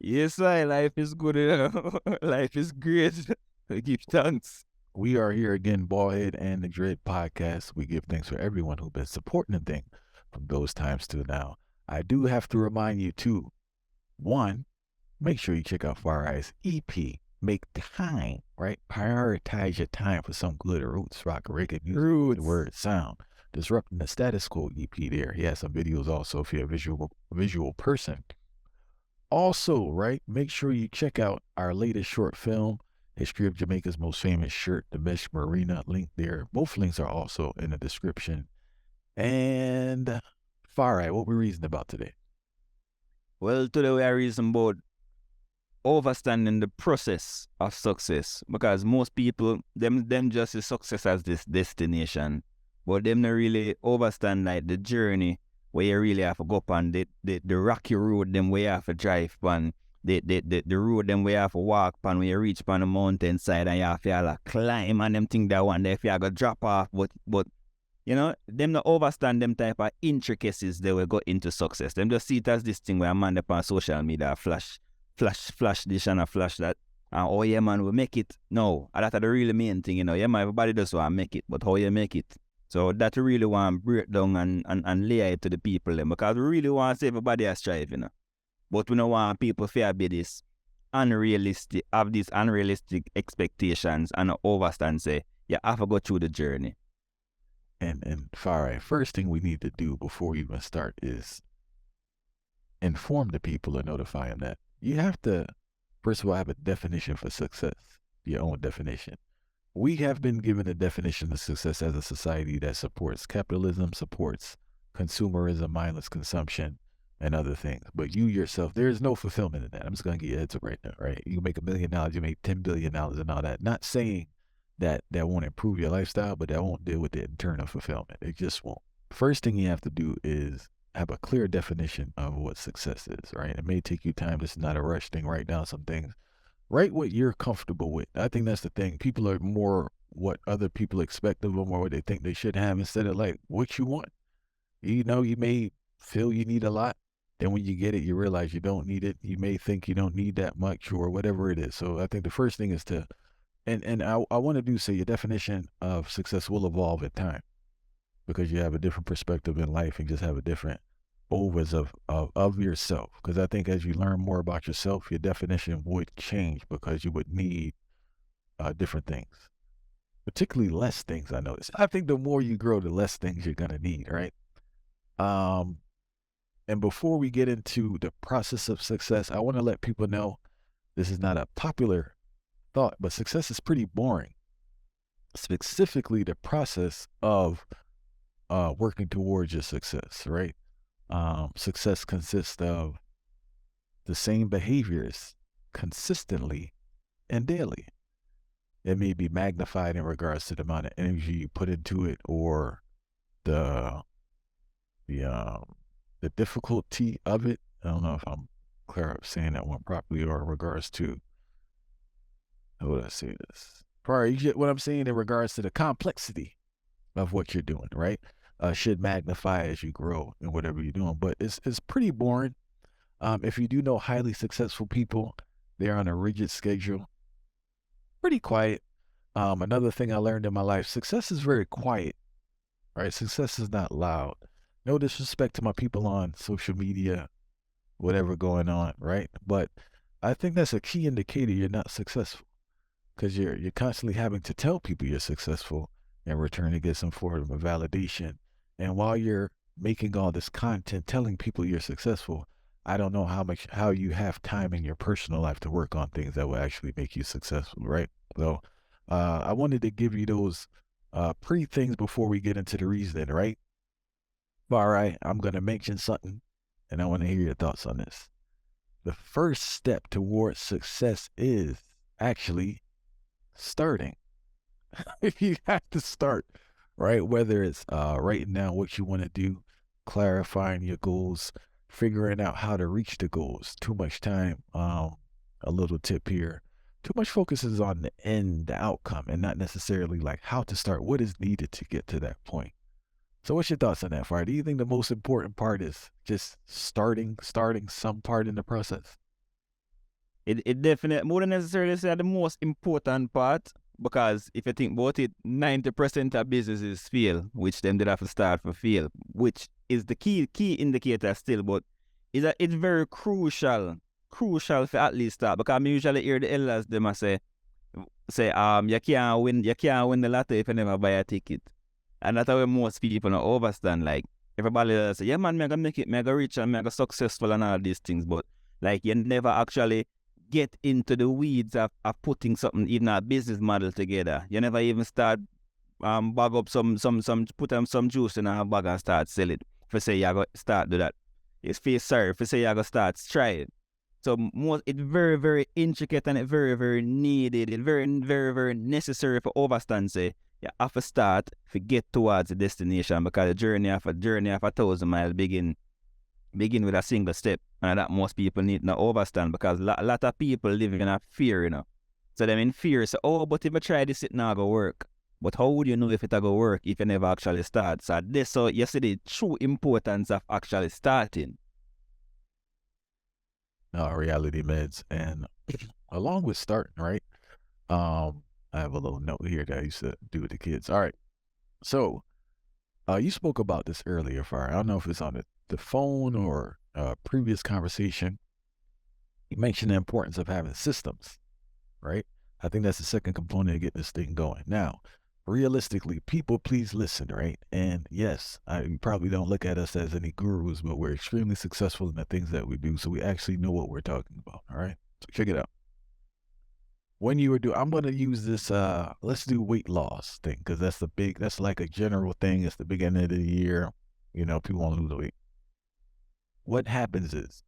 Yes, I life is good. Life is great. Give thanks. We are here again, Ballhead and the Dread Podcast. We give thanks for everyone who's been supporting the thing from those times to now. I do have to remind you, too, one, make sure you check out Far Eyes EP. Make time, right? Prioritize your time for some good roots, rock, reggae music, the Roots. word, sound. Disrupting the Status Quo EP there. He has some videos also if you're a visual person. Also, right, make sure you check out our latest short film, History of Jamaica's Most Famous Shirt, the best Marina, link there. Both links are also in the description. And Farai, what we reasoning about today? Well, today we are reason about understanding the process of success, because most people them just see success as this destination, but them not really understand like the journey where you really have to go up on the rocky road them where you have to drive on, the road them where you have to walk on when you reach on the mountainside and you have to climb and them thing that one day if you have to drop off, but you know, them not understand them type of intricacies they will go into success. Them just see it as this thing where a man up on social media flash this and a flash that. And oh yeah man, we make it. No, that's the really main thing, you know. Yeah man, everybody does want to make it, but how you make it? So that we really want to break down and lay it to the people them, because we really want to see everybody a strive, you know. But we don't want people to be this unrealistic, have these unrealistic expectations and overstand say, you have to go through the journey. And Farai, first thing we need to do before we even start is inform the people and notify them that you have to, first of all, have a definition for success, your own definition. We have been given a definition of success as a society that supports capitalism, supports consumerism, mindless consumption, and other things. But you yourself, there is no fulfillment in that. I'm just going to get your heads up right now, right? You make $1 million, you make $10 billion and all that. Not saying that won't improve your lifestyle, but that won't deal with the internal fulfillment. It just won't. First thing you have to do is have a clear definition of what success is, right? It may take you time. This is not a rush thing. Write down some things. Write what you're comfortable with. I think that's the thing. People are more what other people expect of them or what they think they should have instead of like what you want. You know, you may feel you need a lot. Then when you get it, you realize you don't need it. You may think you don't need that much or whatever it is. So I think the first thing is to, and I want to do say your definition of success will evolve at time because you have a different perspective in life and just have a different overs of yourself. Because I think as you learn more about yourself, your definition would change because you would need different things, particularly less things. I notice. I think the more you grow, the less things you're gonna need, right? And before we get into the process of success, I want to let people know this is not a popular thought, but success is pretty boring. Specifically, the process of working towards your success, right? Success consists of the same behaviors consistently and daily. It may be magnified in regards to the amount of energy you put into it or the difficulty of it. I don't know if I'm clear up saying that one properly or in regards to, how would I say this? Probably you get what I'm saying in regards to the complexity of what you're doing, right? Should magnify as you grow in whatever you're doing, but it's pretty boring. If you do know highly successful people, they're on a rigid schedule, pretty quiet. Another thing I learned in my life, success is very quiet, right? Success is not loud. No disrespect to my people on social media, whatever going on, right? But I think that's a key indicator you're not successful because you're constantly having to tell people you're successful in return to get some form of validation. And while you're making all this content telling people you're successful, I don't know how you have time in your personal life to work on things that will actually make you successful, right? So I wanted to give you those pre things before we get into the reasoning, right? All right, I'm going to mention something and I want to hear your thoughts on this. The first step towards success is actually starting. You have to start, right? Whether it's writing down what you want to do, clarifying your goals, figuring out how to reach the goals. Too much time, a little tip here. Too much focus is on the end, the outcome, and not necessarily like how to start, what is needed to get to that point. So what's your thoughts on that, Fire? Do you think the most important part is just starting some part in the process? It definitely wouldn't necessarily say the most important part, because if you think about it, 90% of businesses fail, which them did have to start for fail, which is the key indicator still, but it's very crucial for at least start, because I usually hear the elders them a say you can't win the lottery if you never buy a ticket. And that's how most people don't understand. Like everybody else say, yeah man, me gonna make it, me gonna rich and me gonna successful and all these things, but like you never actually get into the weeds of putting something, even a business model together. You never even start bag up some put some juice in a bag and start sell it. For say you go start do that. It's feel sorry. For say you go start try it. So it's very, very intricate, and it's very, very needed. It's very, very, very necessary for overstand. Say you have to start to get towards the destination, because the journey of 1,000 miles begin with a single step, and that most people need to overstand, because a lot of people live in a fear, So them in fear say, oh, but if I try this, it not go work. But how would you know if it go work if you never actually start? So this, so you see the true importance of actually starting. Reality meds, and along with starting, right? I have a little note here that I used to do with the kids. All right, so you spoke about this earlier, Fire. I don't know if it's on the phone or previous conversation. You mentioned the importance of having systems, right? I think that's the second component of getting this thing going. Now, realistically, people, please listen, right? And yes, you probably don't look at us as any gurus, but we're extremely successful in the things that we do, so we actually know what we're talking about, all right? So check it out. When you were doing, I'm going to use this, let's do weight loss thing, because that's like a general thing. It's the beginning of the year. People want to lose weight. What happens is,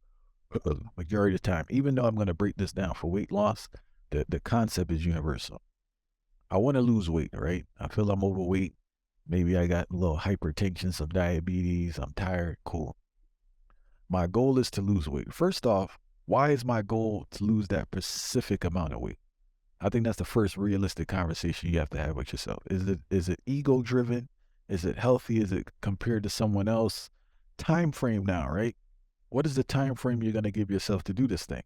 majority of the time, even though I'm going to break this down for weight loss, the concept is universal. I want to lose weight, right? I feel I'm overweight. Maybe I got a little hypertension, some diabetes. I'm tired. Cool. My goal is to lose weight. First off, why is my goal to lose that specific amount of weight? I think that's the first realistic conversation you have to have with yourself. Is it ego driven? Is it healthy? Is it compared to someone else? Time frame now, right? What is the time frame you're going to give yourself to do this thing?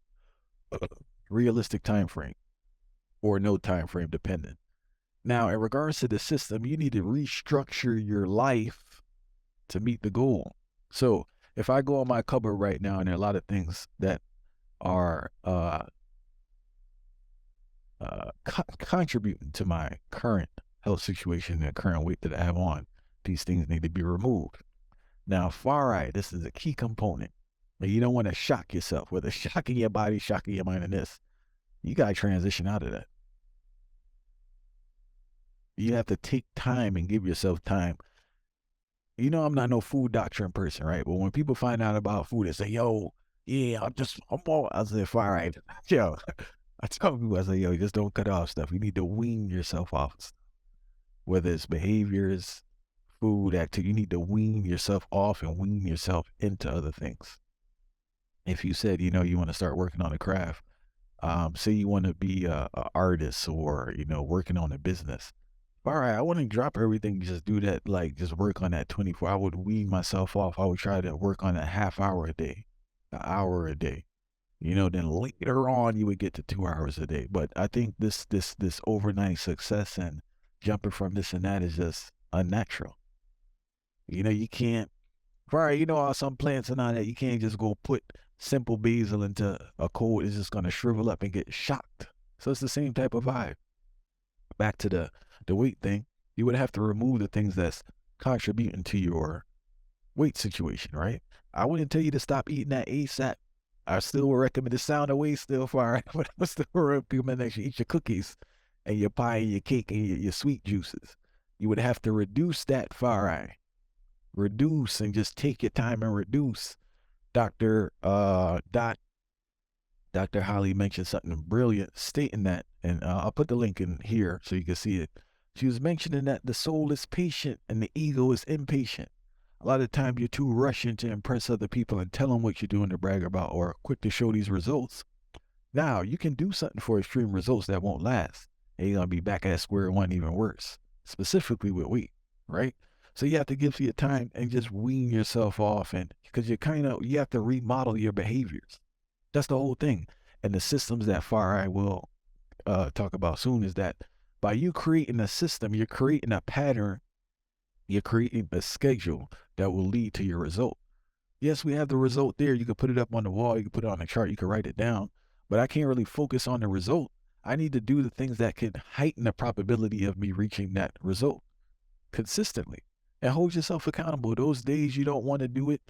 Realistic time frame, or no time frame, dependent. Now, in regards to the system, you need to restructure your life to meet the goal. So if I go on my cupboard right now, and there are a lot of things that are contributing to my current health situation and current weight that I have on, these things need to be removed. Now, far right, this is a key component. And you don't want to shock yourself, whether shocking your body, shocking your mind, and this. You got to transition out of that. You have to take time and give yourself time. I'm not no food doctrine person, right? But when people find out about food, they say, yo, yeah, I'm all, I say, far right. Yo, I tell people, I say, yo, just don't cut off stuff. You need to wean yourself off. Whether it's behaviors, food, activity, you need to wean yourself off and wean yourself into other things. If you said, you want to start working on a craft, say you want to be a artist, or, working on a business. All right, I wouldn't drop everything, just do that, like just work on that 24. I would wean myself off. I would try to work on a half hour a day, an hour a day. Then later on you would get to 2 hours a day. But I think this overnight success and jumping from this and that is just unnatural. You can't, some plants and all that, you can't just go put simple basil into a cold. It's just going to shrivel up and get shocked. So it's the same type of vibe. Back to the weight thing, you would have to remove the things that's contributing to your weight situation, right? I wouldn't tell you to stop eating that ASAP. I still would recommend the sound of weight still far, but I still recommend that you eat your cookies and your pie and your cake and your sweet juices. You would have to reduce that far eye. Reduce, and just take your time and reduce. Dr. Holly mentioned something brilliant stating that, and I'll put the link in here so you can see it. She was mentioning that the soul is patient and the ego is impatient. A lot of times you're too rushing to impress other people and tell them what you're doing to brag about, or quick to show these results. Now, you can do something for extreme results that won't last, and you're going to be back at square one, even worse, specifically with weight, right? So you have to give your time and just wean yourself off, and because you have to remodel your behaviors. That's the whole thing. and the systems that Far will talk about soon is that by you creating a system, you're creating a pattern, you're creating a schedule that will lead to your result. Yes, we have the result there. You can put it up on the wall, you can put it on a chart, you can write it down, but I can't really focus on the result. I need to do the things that can heighten the probability of me reaching that result consistently, and hold yourself accountable. Those days you don't want to do it,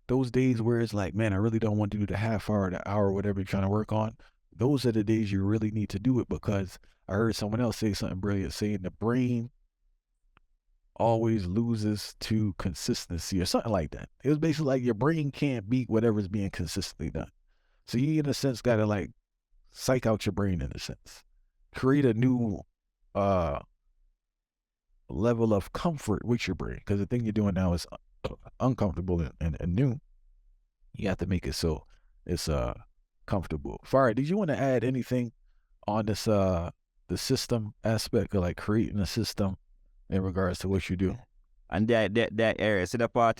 those days where it's like, man, I really don't want to do the half hour, the hour, whatever you're trying to work on, those are the days you really need to do it, because I heard someone else say something brilliant, saying the brain always loses to consistency or something like that. It was basically like your brain can't beat whatever's being consistently done. So you, in a sense, got to like psych out your brain in a sense. Create a new level of comfort with your brain, because the thing you're doing now is uncomfortable and new. You have to make it so it's comfortable. Farah, did you want to add anything on this the system aspect of like creating a system in regards to what you do? And that area, see the part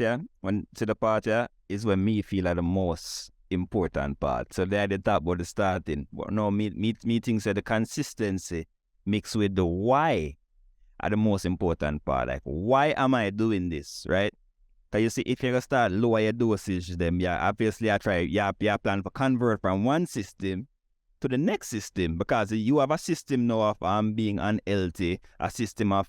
here? Is when me feel like the most important part. So there the top about the starting. But no, me think that the consistency mixed with the why are the most important part. Like, why am I doing this, right? Because you see, if you're going to start lower your dosage, then obviously you plan to convert from one system to the next system, because you have a system now of being unhealthy, a system of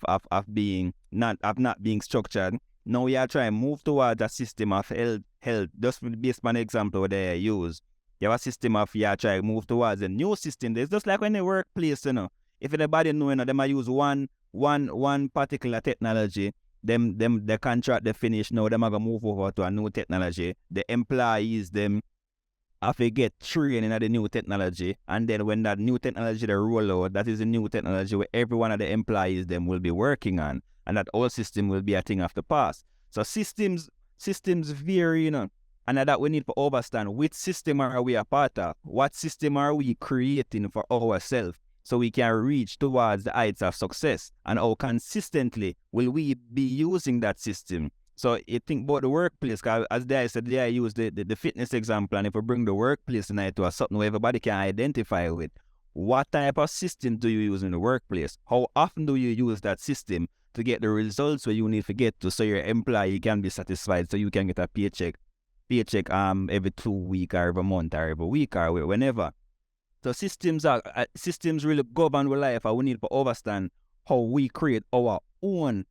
being not being structured. Now you are trying to move towards a system of health. Just based on the example that I use, you have a system of you are trying to move towards a new system. It's just like when the workplace, if anybody know, they might use one particular technology. Them the contract they finish now, them are gonna move over to a new technology. The employees them have to get trained in the new technology, and then when that new technology they roll out, that is the new technology where every one of the employees them will be working on, and that whole system will be a thing of the past. So systems vary, and that we need to understand which system are we a part of, what system are we creating for ourselves, so we can reach towards the heights of success, and how consistently will we be using that system. So you think about the workplace, because as I said, I use the fitness example, and if we bring the workplace tonight to a something where everybody can identify with, what type of system do you use in the workplace? How often do you use that system to get the results where you need to get to, so your employee can be satisfied, so you can get a paycheck every 2 weeks or every month or every week or whenever. So systems really govern our life, and we need to understand how we create our own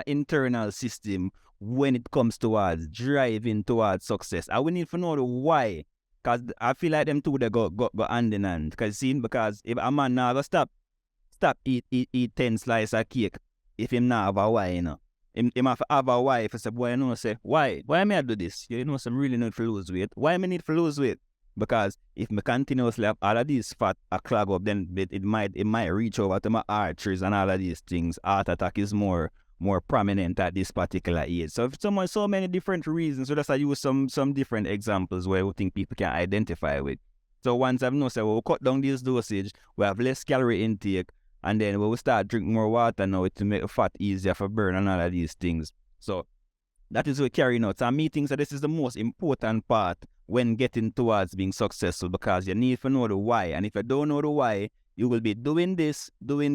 internal system when it comes towards driving towards success. And we need to know the why, because I feel like them two they go hand in hand. Because if a man now go stop eat 10 slices of cake if him not have a why, Him have to have a why. If I say, boy, say, why may I do this? Some really need to lose weight. Why me need to lose weight? Because if me continuously have all of these fat a clog up, then it might reach over to my arteries and all of these things. Heart attack is more prominent at this particular age. So if someone so many different reasons, so just I use some different examples where we think people can identify with. So once I've known, we'll cut down this dosage, we have less calorie intake, and then we will start drinking more water now to make the fat easier for burn and all of these things. So that is what carrying out. So me think that this is the most important part when getting towards being successful, because you need to know the why. And if you don't know the why, you will be doing this, and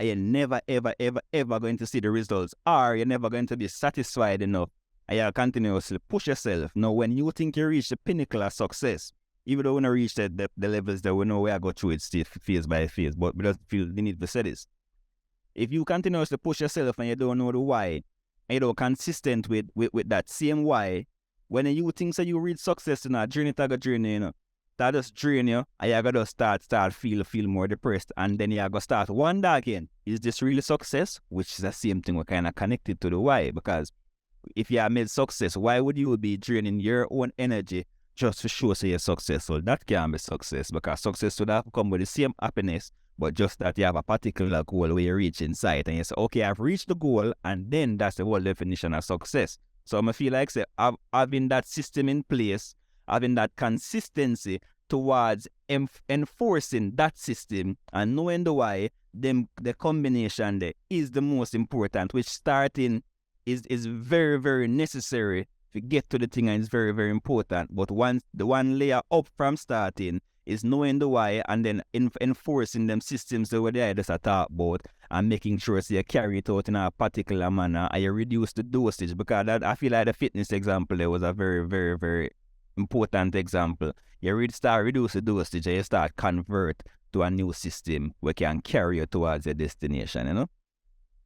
you're never, ever going to see the results, or you're never going to be satisfied enough, and you'll continuously push yourself. Now, when you think you reach the pinnacle of success, even though when you reach the levels that we know where I go through it phase by phase, but we just feel the need to say this. If you continuously push yourself and you don't know the why, and you don't consistent with that same why, when you think that you reach success in a journey, that just drain you, and you're going to start feel more depressed, and then you're going to start wonder again, is this really success? Which is the same thing, we're kind of connected to the why, because if you have made success, why would you be draining your own energy just to show say you're successful? That can't be success, because success would have come with the same happiness, but just that you have a particular goal where you reach inside, and you say, okay, I've reached the goal, and then that's the whole definition of success. So I feel like say, having that system in place, having that consistency towards enforcing that system and knowing the why, the combination there is the most important, which starting is very, very necessary to get to the thing, and it's very, very important. But once the one layer up from starting It's knowing the why and then enforcing them systems that were there just a talk about and making sure so you carry it out in a particular manner and you reduce the dosage, because that, I feel like the fitness example there was a very, very, very important example. You start reduce the dosage and you start convert to a new system where can carry you towards your destination, you know?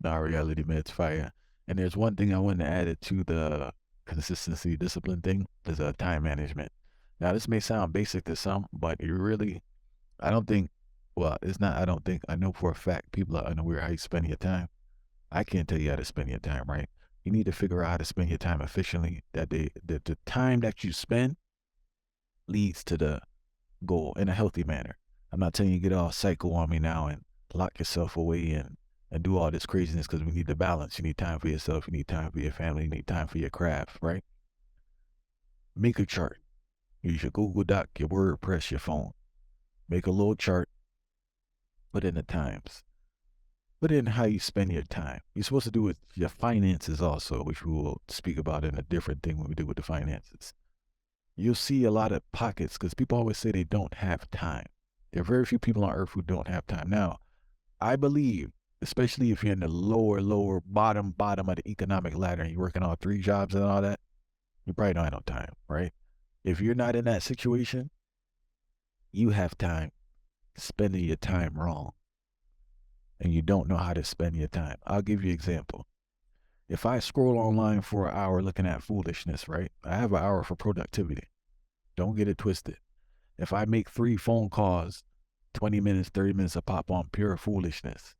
Now, reality meds fire. And there's one thing I want to add it to the consistency discipline thing is time management. Now, this may sound basic to some, but you really, I don't think, well, it's not, I don't think, I know for a fact people are unaware how you spend your time. I can't tell you how to spend your time, right? You need to figure out how to spend your time efficiently, that the time that you spend leads to the goal in a healthy manner. I'm not telling you to get all psycho on me now and lock yourself away and do all this craziness, because we need the balance. You need time for yourself. You need time for your family. You need time for your craft, right? Make a chart. Use your Google Doc, your WordPress, your phone. Make a little chart. Put in the times. Put in how you spend your time. You're supposed to do with your finances also, which we will speak about in a different thing when we do with the finances. You'll see a lot of pockets, because people always say they don't have time. There are very few people on earth who don't have time. Now, I believe, especially if you're in the lower, bottom of the economic ladder and you're working all 3 jobs and all that, you probably don't have no time, right? If you're not in that situation, you have time spending your time wrong. And you don't know how to spend your time. I'll give you an example. If I scroll online for an hour looking at foolishness, right? I have an hour for productivity. Don't get it twisted. If I make 3 phone calls, 20 minutes, 30 minutes a pop on pure foolishness,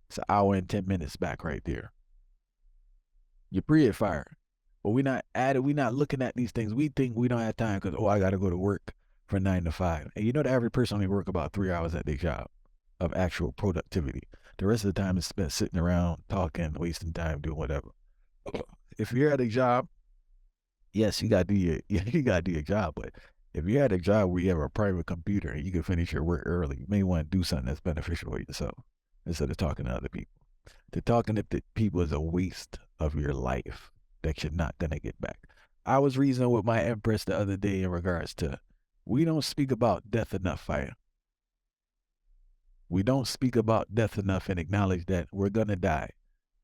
it's an hour and 10 minutes back right there. You're pre-fired. But we're not looking at these things. We think we don't have time because, I got to go to work for 9 to 5. And you know the average person only work about 3 hours at their job of actual productivity. The rest of the time is spent sitting around, talking, wasting time, doing whatever. If you're at a job, yes, you gotta do your job. But if you're at a job where you have a private computer and you can finish your work early, you may want to do something that's beneficial for yourself instead of talking to other people. The talking to people is a waste of your life that you're not gonna get back. I was reasoning with my empress the other day in regards to, we don't speak about death enough, fire. We don't speak about death enough and acknowledge that we're going to die.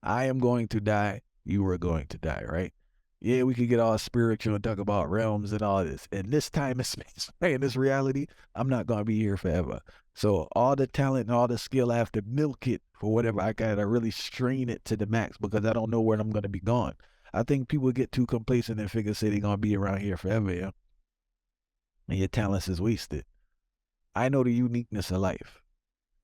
I am going to die. You are going to die, right? Yeah, we could get all spiritual and talk about realms and all this. And this time and space, in this reality, I'm not going to be here forever. So all the talent and all the skill, I have to milk it for whatever. I got to really strain it to the max because I don't know when I'm going to be gone. I think people get too complacent and figure say they're going to be around here forever, yeah? And your talents is wasted. I know the uniqueness of life.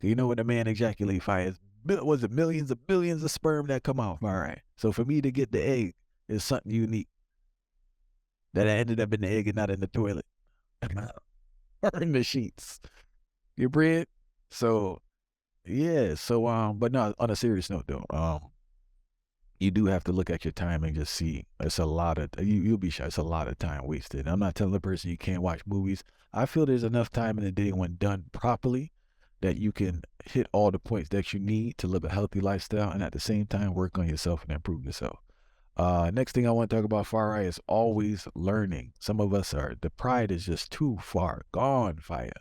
You know when a man ejaculate fires, was it millions of billions of sperm that come out? All right. So for me to get the egg is something unique. That I ended up in the egg and not in the toilet. Or in the sheets. You bread? So yeah, but no, on a serious note though, you do have to look at your time and just see it's a lot of you'll be sure it's a lot of time wasted. I'm not telling the person you can't watch movies. I feel there's enough time in the day when done properly that you can hit all the points that you need to live a healthy lifestyle and at the same time work on yourself and improve yourself. Next thing I want to talk about, far right, is always learning. Some of us the pride is just too far gone, fire.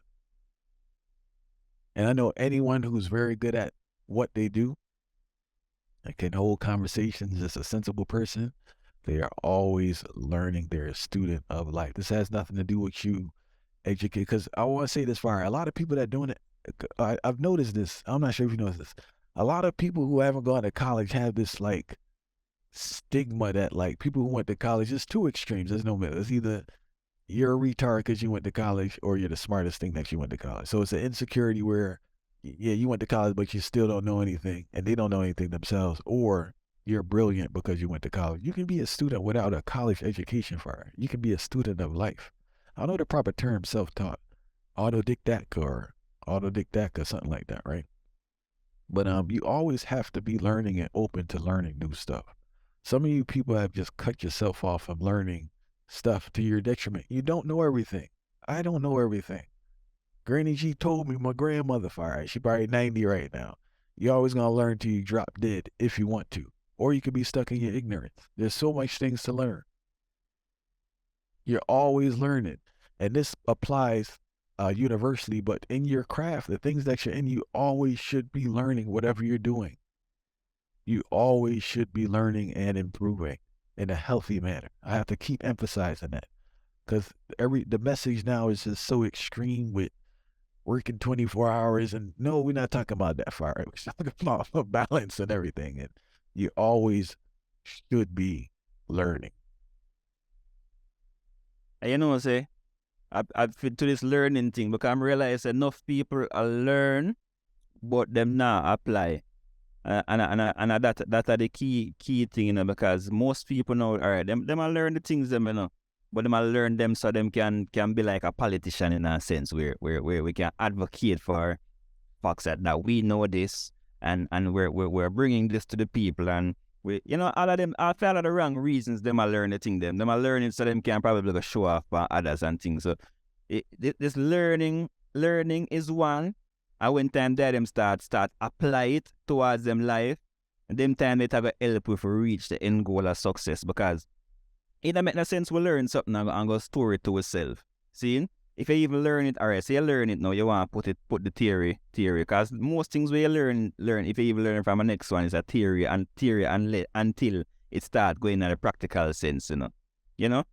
And I know anyone who's very good at what they do and can hold conversations, just a sensible person, they are always learning. They're a student of life. This has nothing to do with you educate, because I want to say this, fire. A lot of people that doing it, I've noticed this. I'm not sure if you noticed this. A lot of people who haven't gone to college have this like stigma that like people who went to college, it's two extremes. There's no middle. It's either you're a retard because you went to college or you're the smartest thing that you went to college. So it's an insecurity where, yeah, you went to college, but you still don't know anything and they don't know anything themselves, or you're brilliant because you went to college. You can be a student without a college education, fire. You can be a student of life. I know the proper term, self-taught, autodidactic or something like that, right? But you always have to be learning and open to learning new stuff. Some of you people have just cut yourself off from learning stuff to your detriment. You don't know everything. I don't know everything. Granny G told me, my grandmother, fire, she probably 90 right now. You're always going to learn till you drop dead if you want to. Or you could be stuck in your ignorance. There's so much things to learn. You're always learning. And this applies universally, but in your craft, the things that you're in, you always should be learning whatever you're doing. You always should be learning and improving in a healthy manner. I have to keep emphasizing that because the message now is just so extreme with working 24 hours. And no, we're not talking about that far. We're talking about balance and everything. And you always should be learning. You know, say, I fit to this learning thing because I realize enough people learn, but them not apply. And that are the key thing, you know, because most people know, all right, them will learn the things them, you know, but them will learn them so them can be like a politician in a sense where we can advocate for facts that we know this and we're bringing this to the people, and we, you know, all of them, I feel the wrong reasons them will learn the thing them will learn it so them can probably go show off for others and things. So this learning is one. And when time there them start apply it towards them life, and them time it have help you to reach the end goal of success, because it don't make no sense we learn something and go store it to yourself. See? If you even learn it, alright, so you learn it now, you want to put the theory, because most things we learn, if you even learn from the next one is a theory until it start going in a practical sense, you know?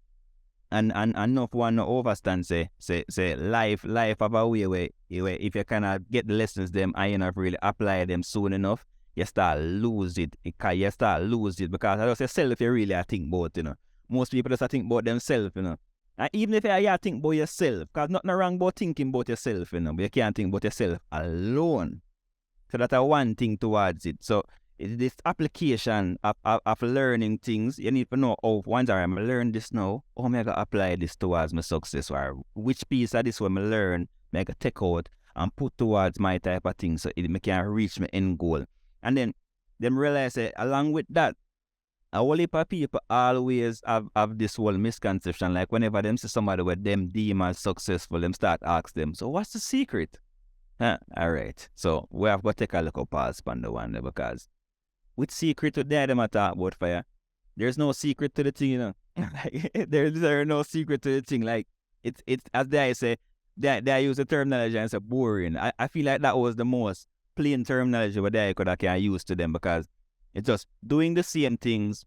And enough one no overstand say life have a way where if you cannot get the lessons them and you not really apply them soon enough, you start lose it. Because I just yourself you really think about, you know. Most people just think about themselves, you know. And even if you think about yourself, because nothing wrong about thinking about yourself, you know, but you can't think about yourself alone. So that's one thing towards it. So this application of learning things, you need to know, oh, once I'm learn this now, how am I going to apply this towards my success, or which piece of this when I learn, I can take out and put towards my type of thing so it can reach my end goal. And then realize that along with that, a whole heap of people always have this whole misconception, like whenever them see somebody with them deem as successful, them start ask them, so what's the secret? All right, so we have to take a look at pause on the one there, because which secret would them talk about for you? There's no secret to the thing, you know. There's no secret to the thing. Like it's as they say, they use the terminology and say boring. I feel like that was the most plain terminology what they could can use to them, because it's just doing the same things.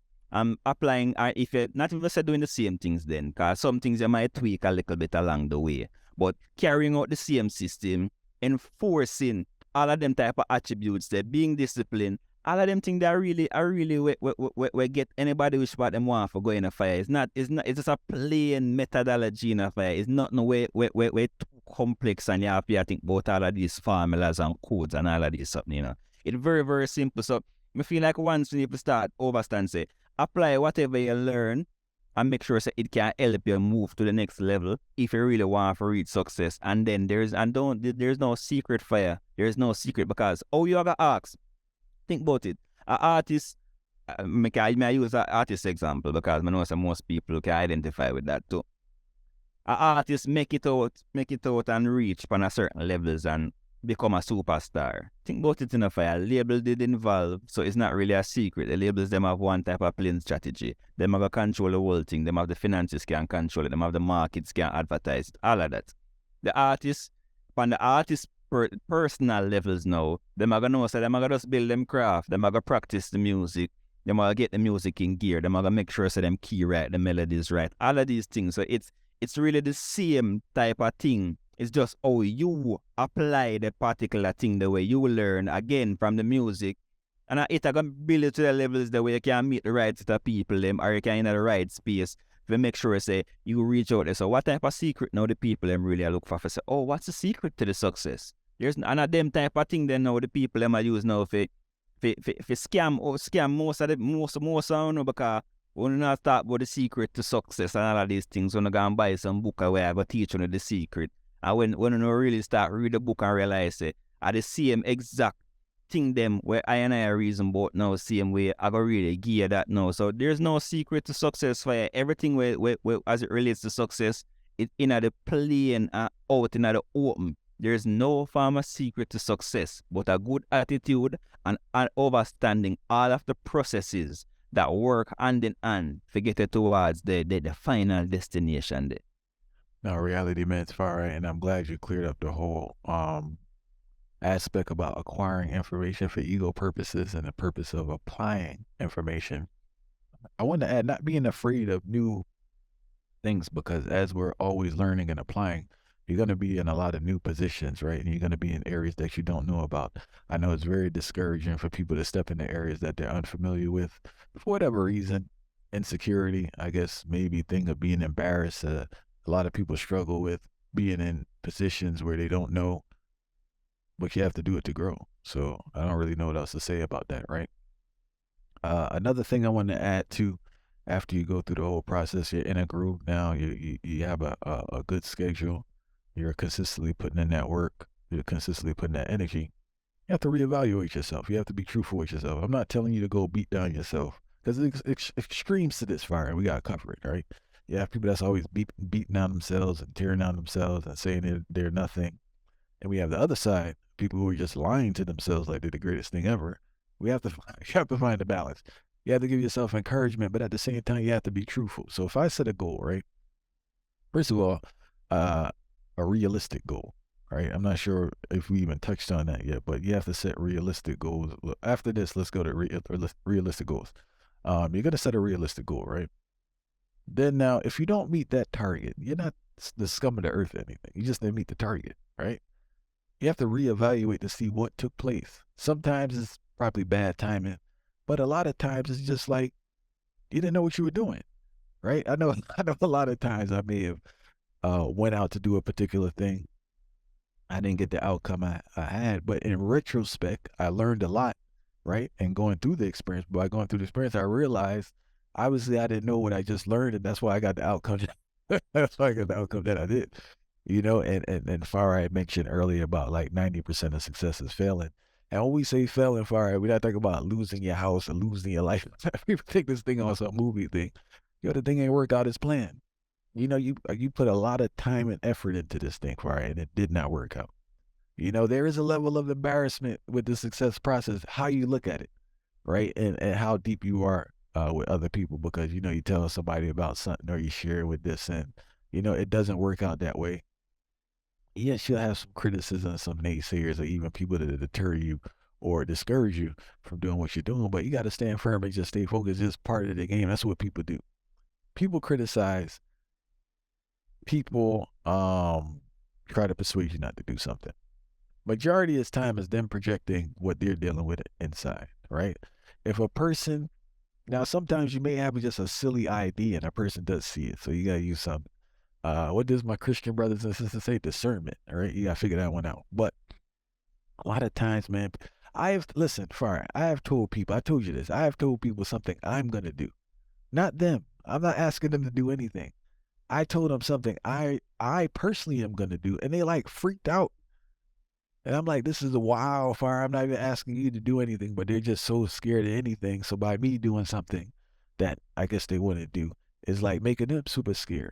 Applying, if you not even say doing the same things then, because some things you might tweak a little bit along the way, but carrying out the same system, enforcing all of them type of attributes, there being disciplined, all of them things that really we get anybody which part them want for going in a fire. It's just a plain methodology in a fire. It's not no way too complex, and you have to think about all of these formulas and codes and all of this something, you know. It's very, very simple. So I feel like once people start overstand, say, apply whatever you learn and make sure say it can help you move to the next level if you really want to reach success. And then there's no secret fire. There's no secret, because you have to ask. Think about it. An artist, I use an artist example because I know some most people can identify with that too. An artist make it out and reach on a certain levels and become a superstar. Think about it in a fire. Label did involve, so it's not really a secret. The labels them have one type of playing strategy. Them have a control the whole thing. Them have the finances can control it. Them have the markets can advertise it. All of that. The artist, on the artist personal levels now, them are gonna know, so them are gonna just build them craft, them are gonna practice the music, them are gonna get the music in gear, them are gonna make sure so them key right, the melodies right, all of these things. So it's really the same type of thing. It's just how you apply the particular thing, the way you learn again from the music, and it are gonna build it to the levels the way you can meet the right set of people them, or you can in the right space to make sure say you reach out there. So what type of secret now the people them really look for say, oh, what's the secret to the success? There's another them type of thing then now the people them are use now for scam most of the because when not talk about the secret to success and all of these things, when you go and buy some book where I go teach you the secret. And when you really start read the book and realize it are the same exact thing them where I reason about now same way I go really gear that now. So there's no secret to success for everything where as it relates to success, it's in the plain and out in the open. There's no form of secret to success, but a good attitude and understanding all of the processes that work hand in hand to get it towards the final destination there. No, reality, man, it's far right, and I'm glad you cleared up the whole aspect about acquiring information for ego purposes and the purpose of applying information. I want to add not being afraid of new things, because as we're always learning and applying, you're going to be in a lot of new positions, right? And you're going to be in areas that you don't know about. I know it's very discouraging for people to step into areas that they're unfamiliar with for whatever reason. Insecurity, I guess, maybe thing of being embarrassed. A lot of people struggle with being in positions where they don't know, but you have to do it to grow. So I don't really know what else to say about that, right? Another thing I want to add to, after you go through the whole process, you're in a groove now, you have a good schedule, you're consistently putting in that work, you're consistently putting that energy. You have to reevaluate yourself. You have to be truthful with yourself. I'm not telling you to go beat down yourself, because there's extremes to this fire, and we got to cover it, right? You have people that's always beating down themselves and tearing down themselves and saying they're nothing. And we have the other side, people who are just lying to themselves like they're the greatest thing ever. You have to find a balance. You have to give yourself encouragement, but at the same time, you have to be truthful. So if I set a goal, right? First of all, a realistic goal, right? I'm not sure if we even touched on that yet, but you have to set realistic goals. After this, let's go to realistic goals. You're gonna set a realistic goal, right? Then now, if you don't meet that target, you're not the scum of the earth or anything. You just didn't meet the target, right? You have to reevaluate to see what took place. Sometimes it's probably bad timing, but a lot of times it's just like you didn't know what you were doing, right? I know I know a lot of times I may have went out to do a particular thing. I didn't get the outcome I had, but in retrospect, I learned a lot, right? And going through the experience, by going through the experience, I realized obviously I didn't know what I just learned, and that's why I got the outcome. That's why I got the outcome that I did. You know, and Farah had mentioned earlier about like 90% of success is failing. And when we say failing, Farah, we're not talking about losing your house or losing your life. People take this thing on some movie thing. Yo, the thing ain't work out as planned. You know, you put a lot of time and effort into this thing, Farah, and it did not work out. You know, there is a level of embarrassment with the success process, how you look at it, right? And how deep you are with other people, because, you know, you tell somebody about something or you share with this and, you know, it doesn't work out that way. Yes, you'll have some criticism, some naysayers, or even people that deter you or discourage you from doing what you're doing, but you got to stand firm and just stay focused. It's part of the game. That's what people do. People criticize, people try to persuade you not to do something. Majority of the time is them projecting what they're dealing with inside, right? If a person, now sometimes you may have just a silly idea and a person does see it, so you got to use some what does my Christian brothers and sisters say? Discernment. All right. You got to figure that one out. But a lot of times, man, listen, Fire, I have told people, I told you this, I have told people something I'm going to do. Not them. I'm not asking them to do anything. I told them something I personally am going to do. And they like freaked out. And I'm like, this is a wildfire. I'm not even asking you to do anything, but they're just so scared of anything. So by me doing something that I guess they wouldn't do is like making them super scared.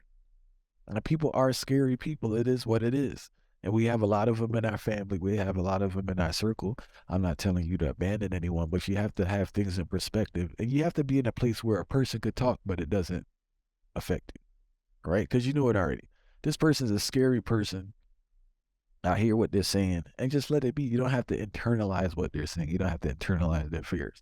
And people are scary people. It is what it is. And we have a lot of them in our family. We have a lot of them in our circle. I'm not telling you to abandon anyone, but you have to have things in perspective. And you have to be in a place where a person could talk, but it doesn't affect you, right? Because you know it already. This person's a scary person. I hear what they're saying and just let it be. You don't have to internalize what they're saying. You don't have to internalize their fears,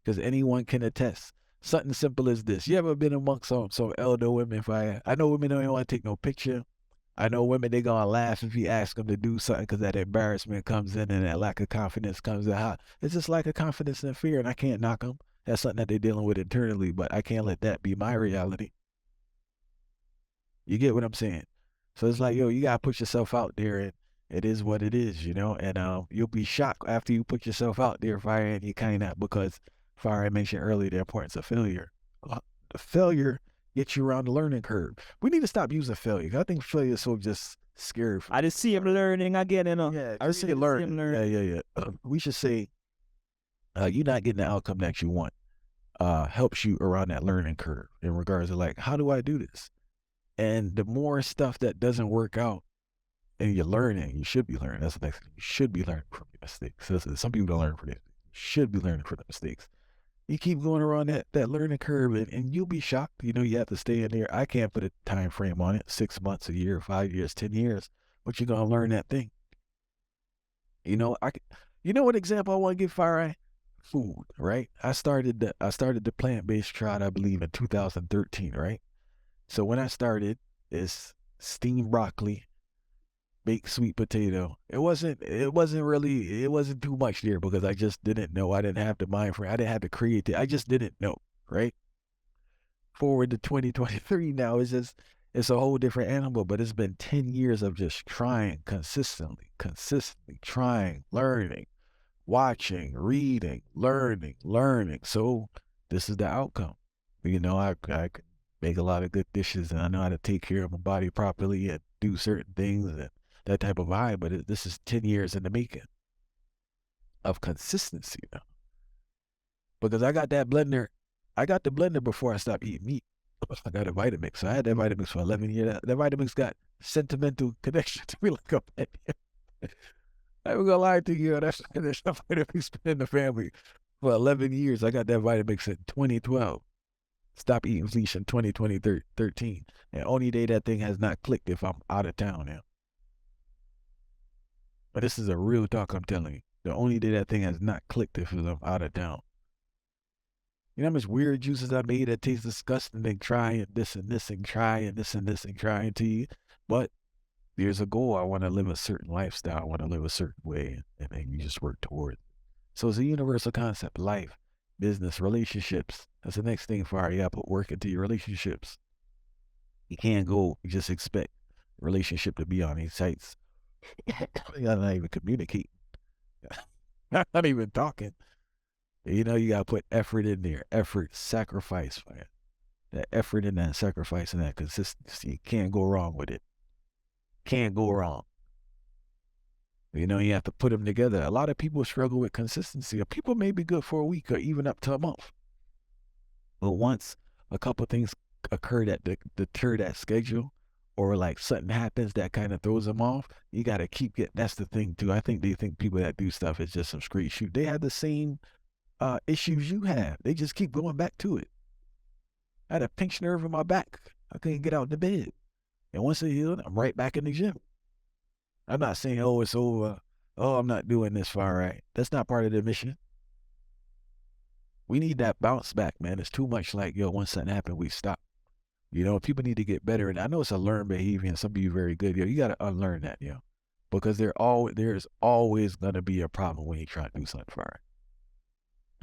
because anyone can attest. Something simple as this. You ever been amongst some elder women? I know women don't want to take no picture. I know women, they gonna laugh if you ask them to do something, because that embarrassment comes in and that lack of confidence comes out. It's just lack of confidence and fear, and I can't knock them. That's something that they're dealing with internally, but I can't let that be my reality. You get what I'm saying? So it's like, yo, you gotta put yourself out there, and it is what it is, you know. And you'll be shocked after you put yourself out there, Fire, and you kind of, because Fire, I mentioned earlier the importance of failure. The failure gets you around the learning curve. We need to stop using failure. I think failure is so just scary. I just see him learning again, you know. Yeah, I just see learning. Yeah. We should say, you're not getting the outcome that you want. Helps you around that learning curve in regards to like, how do I do this? And the more stuff that doesn't work out, and you're learning, you should be learning. That's the next thing. You should be learning from your mistakes. Some people don't learn from this. You should be learning from the mistakes. You keep going around that learning curve, and you'll be shocked. You know, you have to stay in there. I can't put a time frame on it, 6 months, a year, 5 years, 10 years, but you're going to learn that thing. You know, you know what example I want to give, Fire? Food, right? I started the plant-based trot, I believe, in 2013, right? So when I started, it's steamed broccoli, baked sweet potato. It wasn't too much there because I just didn't know. I didn't have the mind for it. I didn't have to create it. I just didn't know, right? Forward to 2023 now, it's a whole different animal, but it's been 10 years of just trying consistently trying, learning, watching, reading, learning. So this is the outcome. You know, I can make a lot of good dishes, and I know how to take care of my body properly and do certain things and that type of vibe, but this is 10 years in the making of consistency now. Because I got the blender before I stopped eating meat. I got a Vitamix. So I had that Vitamix for 11 years. That Vitamix got sentimental connection to me like a pet. I ain't gonna lie to you. That's Vitamix been in the family for 11 years. I got that Vitamix in 2012. Stop eating flesh in 2013. And only day that thing has not clicked if I'm out of town now. But this is a real talk, I'm telling you. The only day that thing has not clicked if I'm out of town. You know how much weird juices I made that taste disgusting and trying this and this and trying this and this and trying to you? But there's a goal. I want to live a certain lifestyle. I want to live a certain way, and then you just work toward it. So it's a universal concept. Life, business, relationships. That's the next thing for you. You got to put work into your relationships. You can't go, you just expect a relationship to be on these sites. You're not even communicating. Not even talking. You know, you got to put effort in there. Effort, sacrifice, man. That effort and that sacrifice and that consistency. You can't go wrong with it. Can't go wrong. You know, you have to put them together. A lot of people struggle with consistency. People may be good for a week or even up to a month. But once a couple things occur that deter that schedule, or like something happens that kind of throws them off, you got to keep getting. That's the thing, too. I think they think people that do stuff is just some straight shoot. They have the same issues you have. They just keep going back to it. I had a pinched nerve in my back. I couldn't get out of the bed. And once it healed, I'm right back in the gym. I'm not saying, oh, it's over. Oh, I'm not doing this far right. That's not part of the mission. We need that bounce back, man. It's too much like, yo, once something happened, we stop. You know, people need to get better. And I know it's a learned behavior, and some of you are very good. Yo, you got to unlearn that, yo. Because there's always going to be a problem when you try to do something far right.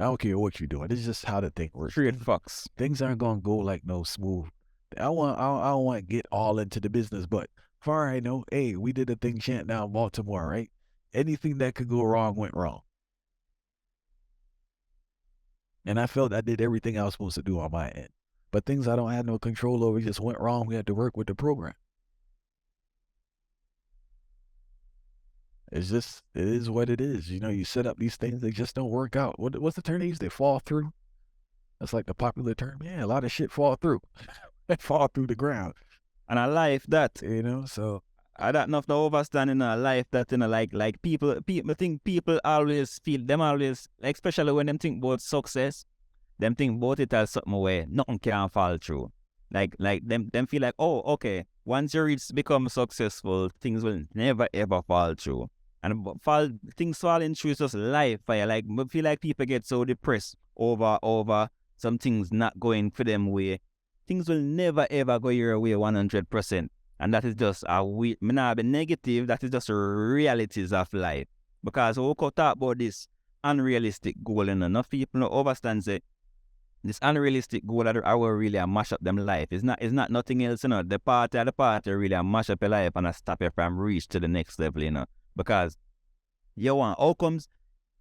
I don't care what you're doing. This is just how the thing works. Straight fucks. Things aren't going to go like no smooth. I don't want to get all into the business, but far I know, hey, we did a thing chant now in Baltimore, right? Anything that could go wrong went wrong. And I felt I did everything I was supposed to do on my end. But things I don't have no control over just went wrong. We had to work with the program. It is what it is. You know, you set up these things, they just don't work out. What's the term they use? They fall through. That's like the popular term. Yeah, a lot of shit fall through. They fall through the ground. And I life that. You know, so I don't know if the overstanding in a life that, you know, like people think people always feel, them always, like especially when them think about success, them think about it as something where nothing can fall through. Like them feel like, oh, okay, once you become successful, things will never ever fall through. And things falling through is just life. Like, I feel like people get so depressed over some things not going for them way. Things will never ever go your way 100%. And that is just me not be negative, that is just realities of life. Because we could talk about this unrealistic goal, and enough people don't understand say this unrealistic goal that I will really mash up them life. It's not nothing else, you know. The party really mash up your life and stop you from reach to the next level, you know. Because you want outcomes,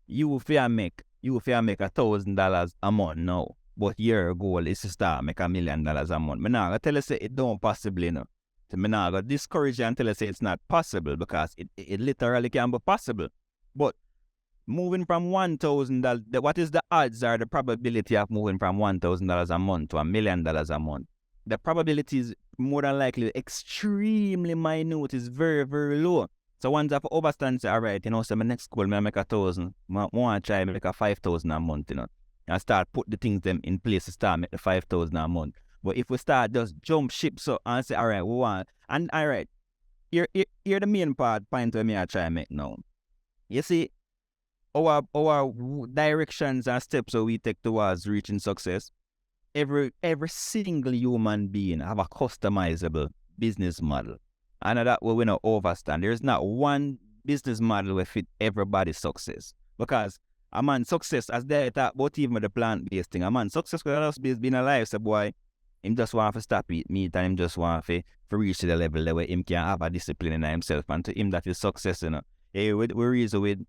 you fear make $1,000 a month now. But your goal is to start make $1 million a month. Me now I tell you say it don't possible, you know. So me now I discourage you and tell you say it's not possible, because it literally can be possible. But moving from $1,000, what is the odds or the probability of moving from $1,000 a month to $1 million a month? The probability is more than likely extremely minute, is very, very low. So once I overstand say, all right, you know, so my next goal, I make 1,000. I want to try make 5,000 a month, you know. and start put the things them in place to start make the 5,000 a month. But if we start just jump ships up and say, all right, we want, and all right, here the main point where me I try to make now. You see, our directions and steps that we take towards reaching success, every single human being have a customizable business model. And that way we not overstand. There's not one business model will fit everybody's success. Because a man success, as they talk about even the plant-based thing, a man success could just be being alive, so boy, him just want to stop eat meat and him just want to reach to the level where him can have a discipline in himself, and to him that is success, you know. Hey, we reason with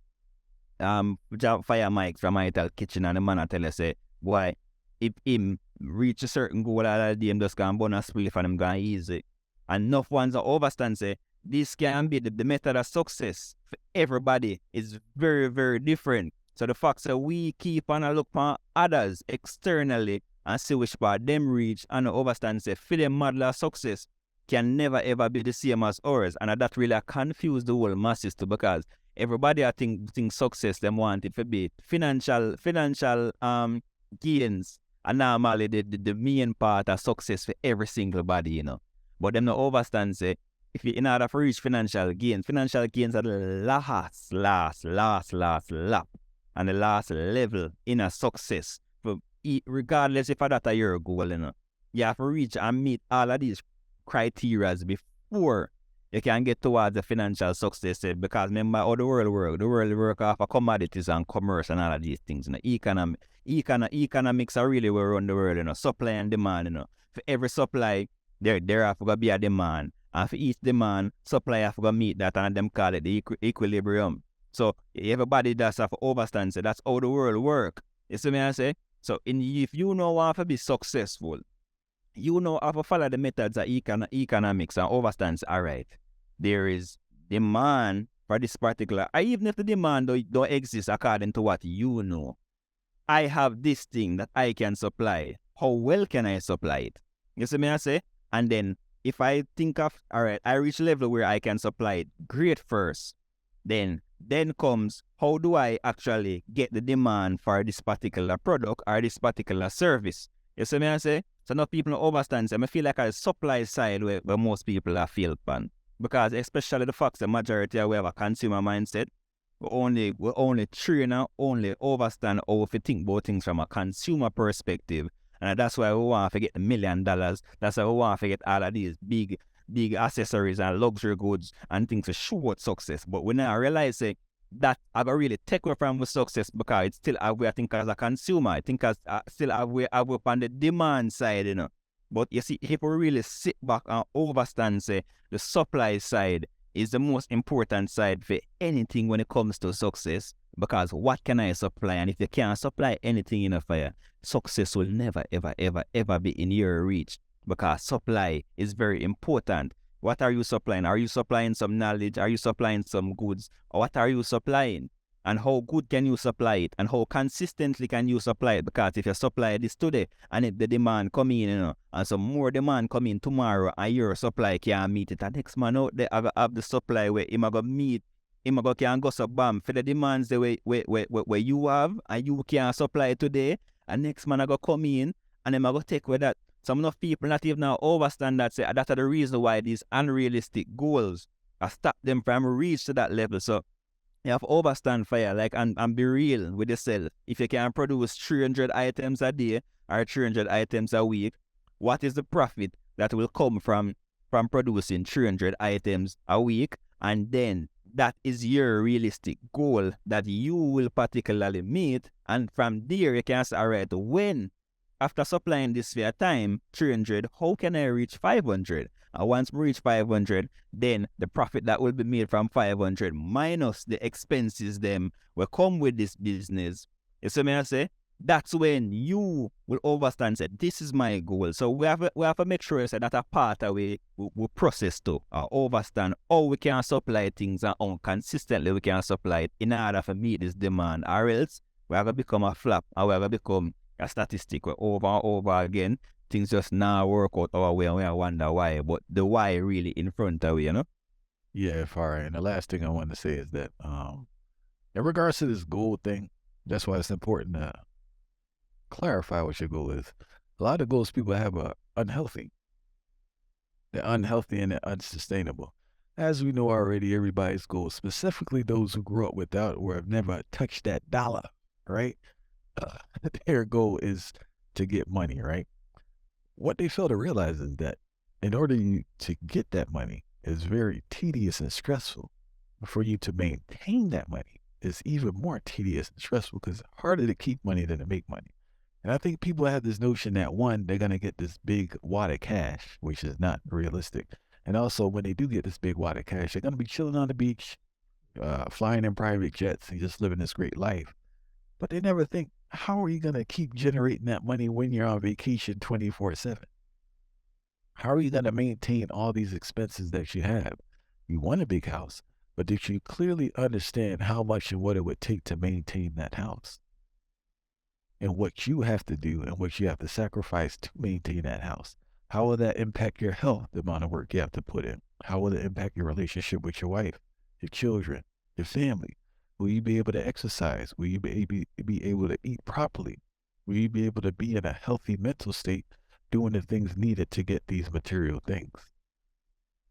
fire Mike from my tell kitchen and the man I tell us say, boy, if him reach a certain goal all the day, him just can burn a spliff and him going easy. And enough ones that overstand say, this can be the method of success for everybody is very, very different. So the fact that we keep on a look for others externally and see which part them reach and overstand say, for them model of success can never ever be the same as ours. And that really confuse the whole masses too, because everybody I think success them want it to be financial gains. And normally the main part of success for every single body, you know. But them no overstand say, if you in order to reach financial gains are the last lap and the last level in a success. For regardless if that are your goal, you know. You have to reach and meet all of these criteria before you can get towards the financial success. Because remember how the world work off of commodities and commerce and all of these things. You know. Economics are really where run the world, you know. Supply and demand, you know. For every supply, there have to be a demand. And for each demand, supply have to meet that, and them call it the equilibrium. So everybody does have to understand, so that's how the world work. You see me I say? So if you know how to be successful, you know how to follow the methods of economics and understand, all right, there is demand for this particular, even if the demand don't exist according to what you know, I have this thing that I can supply. How well can I supply it? You see me I say? And then if I think of, all right, I reach a level where I can supply it, great first. Then comes, how do I actually get the demand for this particular product or this particular service? You see me I say? So now people don't understand. So I feel like a supply side where most people are feel pan. Because especially the fact the majority we have a consumer mindset, we only train and only understand how to think about things from a consumer perspective. And that's why we want to get $1 million. That's why we want to get all of these big accessories and luxury goods and things to show success. But we now realize that I got really take away from with success, because it's still we I think as a consumer. I think as still we on the demand side, you know. But you see, if we really sit back and understand, say, the supply side is the most important side for anything when it comes to success. Because what can I supply? And if you can't supply anything in a fire, success will never, ever be in your reach. Because supply is very important. What are you supplying? Are you supplying some knowledge? Are you supplying some goods? Or what are you supplying? And how good can you supply it? And how consistently can you supply it? Because if you supply this today and if the demand come in, you know, and some more demand come in tomorrow and your supply can't meet it, the next man out there have the supply where him go meet, him go can go so bam for the demands the way you have and you can't supply it today, and next man go come in and him go take with that. Some enough people not even now overstand that, say that's the reason why these unrealistic goals are stop them from reach to that level. So you have to overstand fire, like, and be real with yourself. If you can produce 300 items a day or 300 items a week, what is the profit that will come from producing 300 items a week? And then that is your realistic goal that you will particularly meet. And from there, you can say, all right, when after supplying this for a time, 300, how can I reach 500? And once we reach 500, then the profit that will be made from 500 minus the expenses them will come with this business. You see me I say? That's when you will understand that this is my goal. So we have to make sure that a part of we process to understand how we can supply things and how consistently we can supply it in order to meet this demand. Or else we have to become a flop, or we have to become a statistic where over and over again things just now work out our way and we wonder why. But the why really in front of you know? Yeah, far. And the last thing I want to say is that in regards to this goal thing, that's why it's important to clarify what your goal is. A lot of goals people have are unhealthy. They're unhealthy and they're unsustainable. As we know already, everybody's goals, specifically those who grew up without or have never touched that dollar, right? Their goal is to get money, right? What they fail to realize is that in order to get that money, it's very tedious and stressful. For you to maintain that money is even more tedious and stressful because it's harder to keep money than to make money. And I think people have this notion that one, they're going to get this big wad of cash, which is not realistic. And also, when they do get this big wad of cash, they're going to be chilling on the beach, flying in private jets and just living this great life. But they never think, how are you going to keep generating that money when you're on vacation 24/7? How are you going to maintain all these expenses that you have? You want a big house, but did you clearly understand how much and what it would take to maintain that house? And what you have to do and what you have to sacrifice to maintain that house? How will that impact your health, the amount of work you have to put in? How will it impact your relationship with your wife, your children, your family? Will you be able to exercise? Will you be able to eat properly? Will you be able to be in a healthy mental state doing the things needed to get these material things?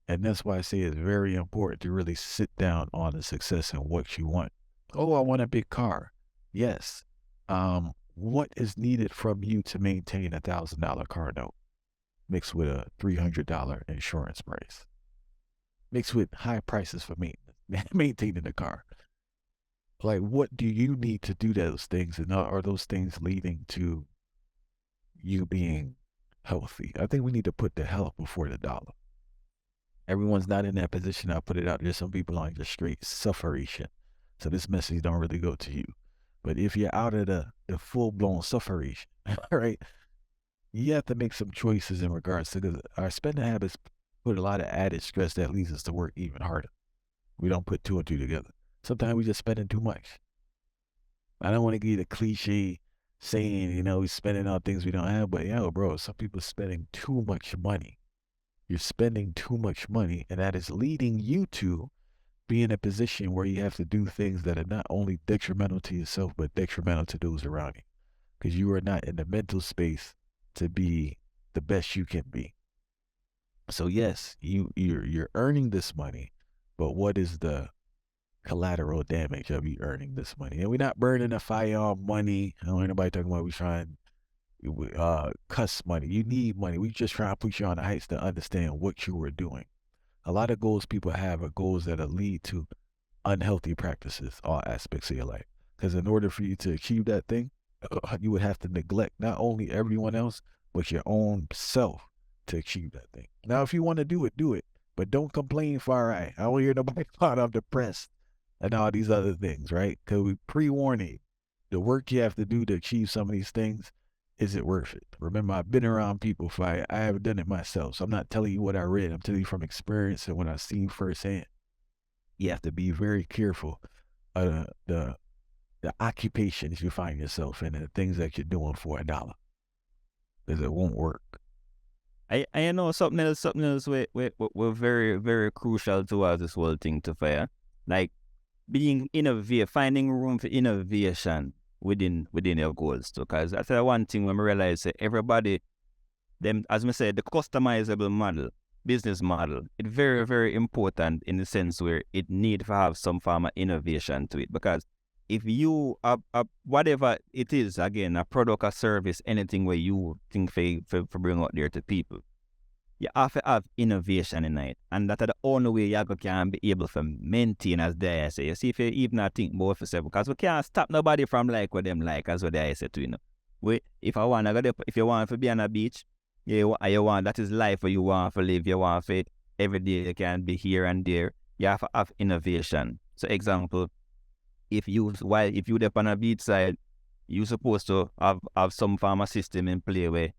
And that's why I say it's very important to really sit down on the success and what you want. Oh, I want a big car. Yes. What is needed from you to maintain $1,000 car note mixed with a $300 insurance price, mixed with high prices for maintaining the car? Like, what do you need to do those things? And are those things leading to you being healthy? I think we need to put the health before the dollar. Everyone's not in that position. I'll put it out there. Some people are just straight sufferation. So this message don't really go to you. But if you're out of the full-blown sufferation, right, you have to make some choices in regards to, because our spending habits put a lot of added stress that leads us to work even harder. We don't put two and two together. Sometimes we just spending too much. I don't want to give you the cliche saying, we're spending on things we don't have, but bro, some people are spending too much money. You're spending too much money, and that is leading you to be in a position where you have to do things that are not only detrimental to yourself, but detrimental to those around you, because you are not in the mental space to be the best you can be. So yes, you're earning this money, but what is the collateral damage of you earning this money? And we're not burning a fire on money. I don't hear anybody talking about we trying cuss money. You need money. We just trying to put you on the heights to understand what you were doing. A lot of goals people have are goals that lead to unhealthy practices, all aspects of your life. Because in order for you to achieve that thing, you would have to neglect not only everyone else, but your own self to achieve that thing. Now, if you want to do it. But don't complain for I don't hear nobody about I'm depressed and all these other things, right? Because we pre-warn you. The work you have to do to achieve some of these things, is it worth it? Remember, I've been around people I haven't done it myself. So I'm not telling you what I read. I'm telling you from experience and what I've seen firsthand. You have to be very careful of the occupations you find yourself in and the things that you're doing for $1. Because it won't work. I know something else we're very, very crucial towards this whole thing to fire. Like being innovative, finding room for innovation within your goals too. Because that's the one thing when I realize that everybody, them, as I said, the customizable model, business model, it's very, very important in the sense where it need to have some form of innovation to it. Because if you whatever it is, again, a product or service, anything where you think for bring out there to people, you have to have innovation in it. And that's the only way you can be able to maintain, as they say. You see, if you even think about yourself, because we can't stop nobody from like what them like, as what they say to if you want to be on a beach, you want, that is life where you want to live, you want to every day you can be here and there. You have to have innovation. So example, if you up on a beach side, you're supposed to have some form of system in play where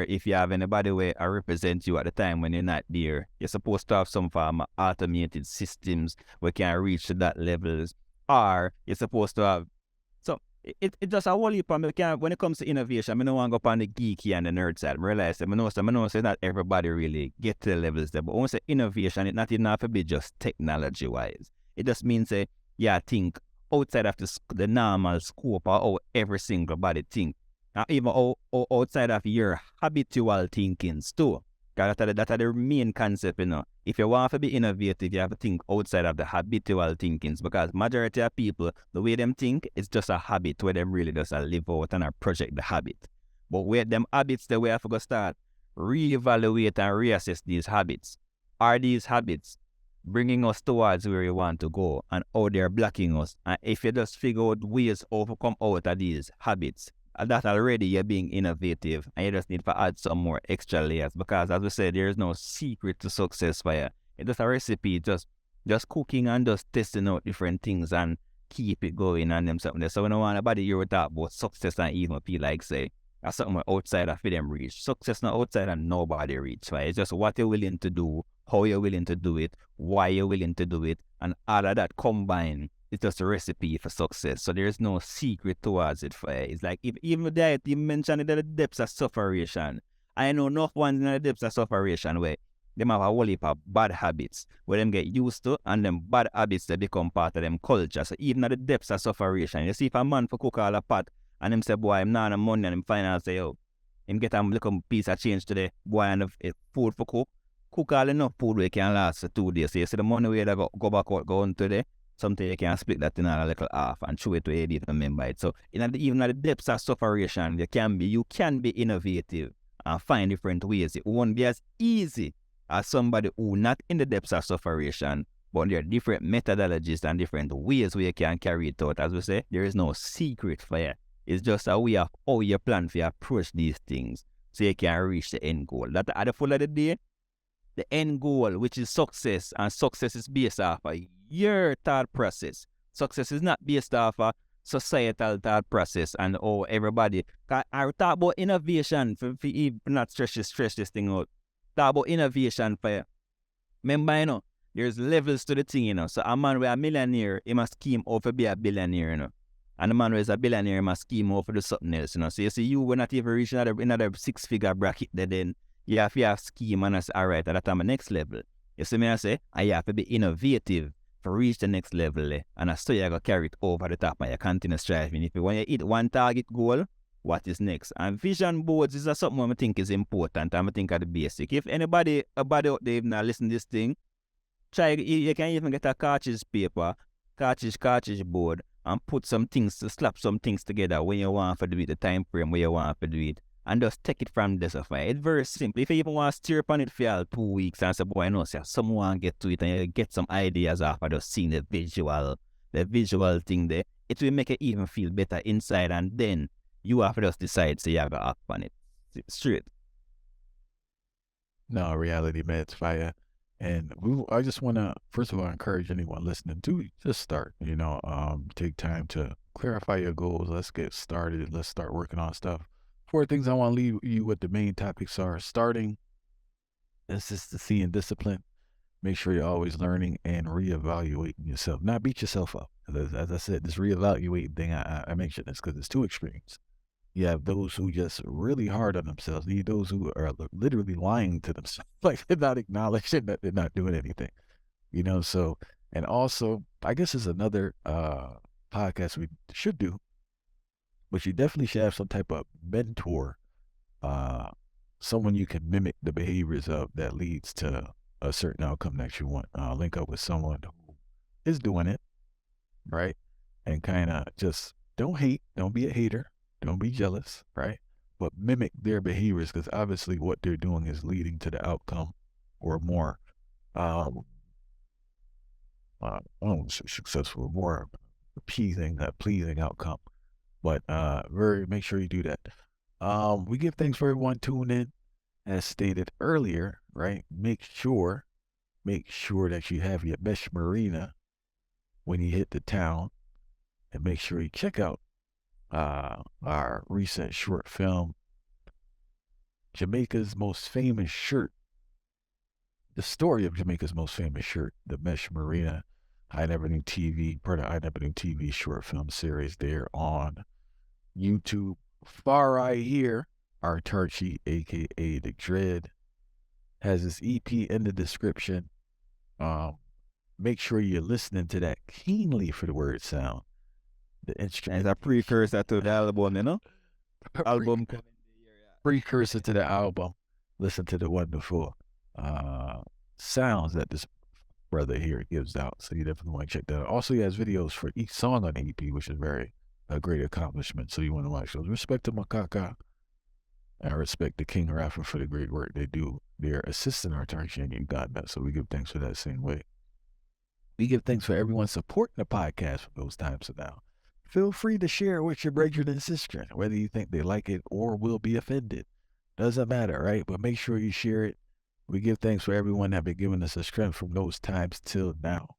if you have anybody where I represent you at the time when you're not there, you're supposed to have some form of automated systems where can reach to that levels, or you're supposed to have. So it just a whole heap of when it comes to innovation, I don't want to go on the geeky and the nerd side. I realize I know not everybody really get to the levels there, but when we say innovation, it not even have to be just technology wise. It just means think outside of the normal scope or how every single body think. even outside of your habitual thinkings too. That are the main concept, you know. If you want to be innovative, you have to think outside of the habitual thinkings, because majority of people, the way them think is just a habit where them really just live out and project the habit. But where them habits, the way I have to start reevaluate and reassess these habits. Are these habits bringing us towards where we want to go, and how they're blocking us? And if you just figure out ways to overcome out of these habits, that already you're being innovative, and you just need to add some more extra layers, because as we said, there is no secret to success for you. It's just a recipe, just cooking and just testing out different things and keep it going and them something there. So when I want nobody you talk about success and even feel like say that's something outside of them reach. Success not outside and nobody reach. Right? It's just what you're willing to do, how you're willing to do it, why you're willing to do it, and all of that combined, it's just a recipe for success. So there's no secret towards it. For it's like if even that you mentioned it, the depths of sufferation. I know enough ones in the depths of sufferation where them have a whole heap of bad habits where them get used to, and them bad habits they become part of them culture. So even at the depths of sufferation, you see if a man for cook all a pot and him say, boy, I'm not on money, and him final say, yo, him get a little piece of change today, boy, and food for cook all enough food where can last for 2 days. So you see the money where they go back out, go on today, something you can split that in a little half and show it to a different member. So even at the depths of sufferation, you can be innovative and find different ways. It won't be as easy as somebody who not in the depths of sufferation, but there are different methodologies and different ways where you can carry it out. As we say, there is no secret for you. It's just a way of how you plan to approach these things so you can reach the end goal. That at the full of the day, the end goal, which is success, and success is based off of your thought process. Success is not based off a societal thought process and everybody. I talk about innovation for not stretch this thing out. Talk about innovation for you. Remember, you know, there's levels to the thing, you know. So a man with a millionaire, he must scheme out to be a billionaire, you know. And the man who is a billionaire must scheme out for do something else, you know. So you see, you will not even reach another 6-figure bracket, then you have to have scheme and that's all right, at the next level. You see me, I say, and you have to be innovative to reach the next level, and I still you got to carry it over the top and you continue striving. If you want to hit one target goal, what is next? And vision boards is something I think is important, and I think are the basic. If anybody out there even listen to this thing, try, you can even get a cartridge paper, cartridge board, and put some things, slap some things together when you want to do it, the time frame where you want to do it, and just take it from there. So it's very simple. If you even want to steer upon it for 2 weeks and say, boy, I know, say, someone get to it and you get some ideas after just seeing the visual thing there, it will make it even feel better inside, and then you have to just decide, so you have to act on it. Straight. No, reality, man, it's fire. And I just want to, first of all, encourage anyone listening to just start, you know, take time to clarify your goals. Let's get started. Let's start working on stuff. 4 things I want to leave you with. The main topics are starting, consistency, and discipline. Make sure you're always learning and reevaluating yourself. Not beat yourself up. As I said, this reevaluating thing, I mentioned this because it's 2 extremes. You have those who just really hard on themselves. You have those who are literally lying to themselves, like they're not acknowledging that they're not doing anything, you know. So, and also, I guess it's another podcast we should do, but you definitely should have some type of mentor, someone you can mimic the behaviors of that leads to a certain outcome that you want. Link up with someone who is doing it, right? And kind of just don't hate, don't be a hater. Don't be jealous, right? But mimic their behaviors, because obviously what they're doing is leading to the outcome or more successful, more pleasing outcome. But make sure you do that. We give thanks for everyone tuning in. As stated earlier, right? Make sure that you have your best Marina when you hit the town, and make sure you check out our recent short film, Jamaica's Most Famous Shirt. The story of Jamaica's Most Famous Shirt, the Mesh Marina, I Never Knew TV, part of I Never Knew TV short film series there on YouTube. Far right here, Autarchii, aka The Dread, has his EP in the description. Make sure you're listening to that keenly for the word sound. The instrument is a precursor to the album, you know? album coming the year. Precursor to the album. Listen to the wonderful sounds that this brother here gives out. So you definitely want to check that out. Also, he has videos for each song on the EP, which is a great accomplishment. So you want to watch those. Respect to Makaka. I respect the King Rafa for the great work they do. They're assisting Autarchii in Uganda. So we give thanks for that same way. We give thanks for everyone supporting the podcast from those times to now. Feel free to share it with your brethren and sister, whether you think they like it or will be offended. Doesn't matter, right? But make sure you share it. We give thanks for everyone that been giving us a strength from those times till now.